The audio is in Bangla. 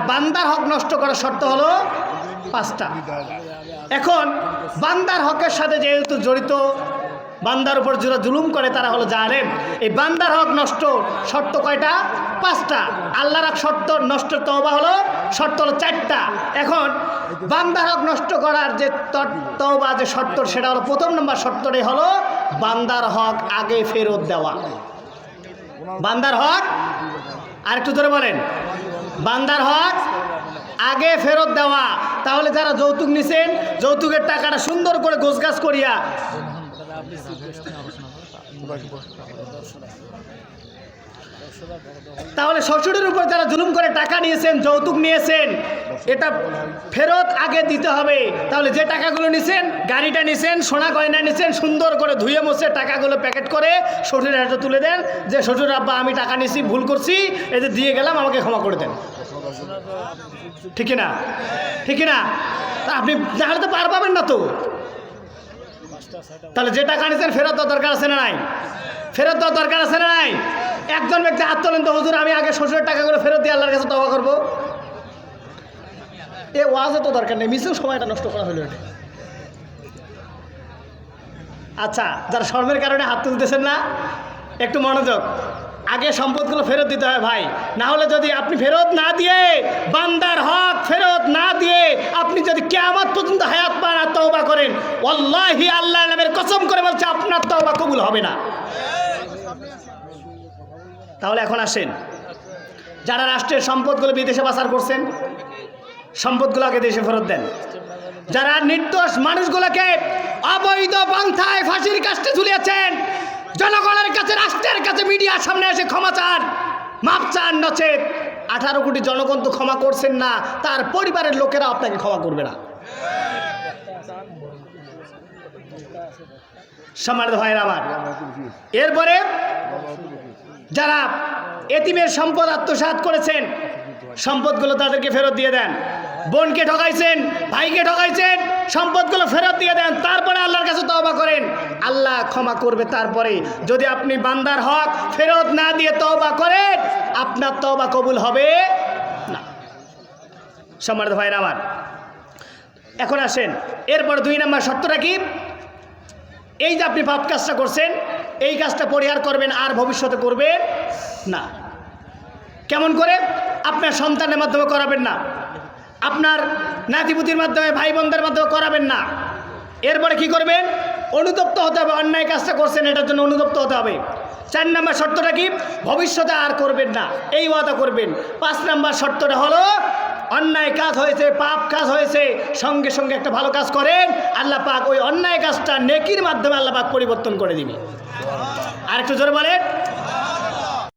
বান্দার হক নষ্ট করার শর্ত হলো 5টা। এখন বান্দার হকের সাথে যেহেতু জড়িত, বান্দার উপর যারা জুলুম করে তারা হলো জালেম। এই বান্দার হক নষ্ট শর্ত কয়টা? 5টা। আল্লাহর হক শর্ত নষ্ট তওবা হলো শর্ত হলো 4টা। এখন বান্দার হক নষ্ট করার যে তওবা যে শর্ত, সেটা হলো 1 নম্বর শর্তটাই হলো বান্দার হক আগে ফেরত দেওয়া। বান্দার হক আরেকটু ধরে বলেন, বান্দার হক আগে ফেরত দেওয়া। তাহলে যারা যৌতুক নিছেন, যৌতুকের টাকাটা সুন্দর করে গোছগাছ করিয়া, তাহলে শ্বশুরের উপর যারা জুলুম করে টাকা নিয়েছেন, যৌতুক নিয়েছেন, এটা ফেরত আগে দিতে হবে। তাহলে যে টাকাগুলো নিছেন, গাড়িটা নিছেন, সোনা গয়না নিছেন, সুন্দর করে ধুয়ে মুছে টাকাগুলো প্যাকেট করে শ্বশুরের হাতে তুলে দেন, যে শ্বশুর আব্বা আমি টাকা নিছি, ভুল করছি, এই যে দিয়ে গেলাম, আমাকে ক্ষমা করে দেন। ঠিক না? ঠিক না? আপনি তাহলে তো পার পাবেন না তো। তাহলে যে টাকা নিছেন ফেরত দেওয়ার দরকার আছে না নাই? ফেরত দেওয়ার দরকার আছে না নাই? একজন ব্যক্তি হাত তোলেন তো, হুজুর আমি আগে শ্বশুরের টাকাগুলো ফেরত দিয়ে আল্লাহর কাছে তওবা করবো। এ ওয়াজে তো দরকার নেই, মিছেও সময়টা নষ্ট করা হলো। আচ্ছা, যারা শর্মের কারণে হাত তুলতেছেন না, একটু মনোযোগ। আগে সম্পদগুলো ফেরত দিতে হয় ভাই, না হলে যদি আপনি ফেরত না দিয়ে, বান্দার হক ফেরত না দিয়ে আপনি যদি কিয়ামত পর্যন্ত হায়াত পান আর তওবা করেন, ওয়াল্লাহি আল্লাহর নামের কসম করে বলছে আপনার তওবা কবুল হবে না। তাহলে এখন আসেন, যারা রাষ্ট্রের সম্পদগুলো বিদেশে পাচার করছেন, সম্পদগুলো আগে দেশে ফেরত দেন। যারা নির্দোষ মানুষগুলোকে অবৈধ পন্থায় ফাঁসির কাস্টে ঝুলিয়েছেন, জনগণের কাছে, রাষ্ট্রের কাছে, মিডিয়ার সামনে এসে ক্ষমা চান, মাপ চান। নচেত 18 কোটি জনগণ তো ক্ষমা করছেন না, তার পরিবারের লোকেরা আপনাকে ক্ষমা করবে না। সম্মানিত ভাইয়েরা আমার, এরপরে যারা এতিমের সম্পদ আত্মসাৎ করেছেন, সম্পদগুলো তাদেরকে ফেরত দিয়ে দেন। বোনকে ঠকাইছেন, ভাইকে ঠকাইছেন, সম্পদগুলো ফেরত দিয়ে দেন। তারপরে আল্লাহর কাছে তওবা করেন, আল্লাহ ক্ষমা করবে। তারপরে যদি আপনি বান্দার হক ফেরত না দিয়ে তওবা করেন, আপনার তওবা কবুল হবে না। সম্মানিত ভাইরা আমার, এখন আসেন, এরপর 2 নম্বর শর্তটা কি? এই যে আপনি পাপ কাজটা করছেন, এই কাজটা পরিহার করবেন, আর ভবিষ্যতে করবেন না। কেমন করে? আপনার সন্তানের মাধ্যমে করাবেন না, আপনার নাতিপুতির মাধ্যমে, ভাই বোনদের মাধ্যমে করাবেন না। এরপরে কি করবেন? অনুতপ্ত হতে হবে। অন্যায় কাজটা করছেন, এটার জন্য অনুতপ্ত হতে হবে। 4 নম্বর শর্তটা কি? ভবিষ্যতে আর করবেন না, এই ওয়াদা করবেন। 5 নম্বর শর্তটা হলো অন্যায় কাজ হয়েছে, পাপ কাজ হয়েছে, সঙ্গে সঙ্গে একটা ভালো কাজ করেন, আল্লাহ পাক ওই অন্যায় কাজটা নেকির মাধ্যমে আল্লাহ পাক পরিবর্তন করে দিবে। আর একটু জোরে বলেন।